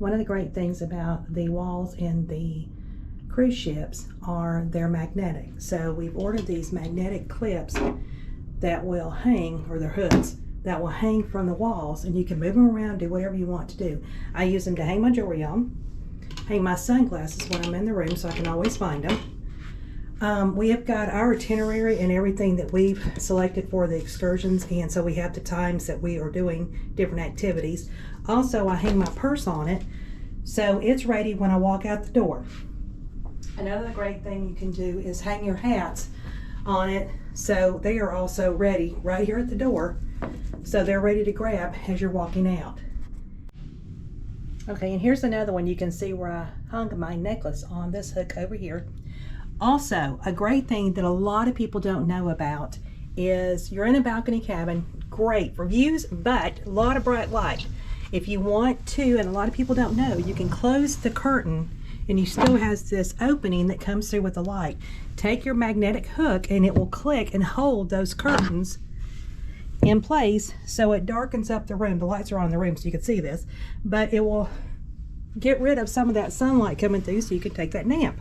One of the great things about the walls in the cruise ships are they're magnetic. So we've ordered these magnetic clips that will hang, or they're hoods, that will hang from the walls, and you can move them around, do whatever you want to do. I use them to hang my jewelry on, hang my sunglasses when I'm in the room so I can always find them. We have got our itinerary and everything that we've selected for the excursions, and so we have the times that we are doing different activities. Also, I hang my purse on it so it's ready when I walk out the door. Another great thing you can do is hang your hats on it so they are also ready right here at the door, so they're ready to grab as you're walking out. Okay, and here's another one. You can see where I hung my necklace on this hook over here. Also, a great thing that a lot of people don't know about is you're in a balcony cabin, great for views, but a lot of bright light. If you want to, and a lot of people don't know, you can close the curtain and you still has this opening that comes through with the light. Take your magnetic hook and it will click and hold those curtains in place so it darkens up the room. The lights are on in the room so you can see this, but it will get rid of some of that sunlight coming through so you can take that nap.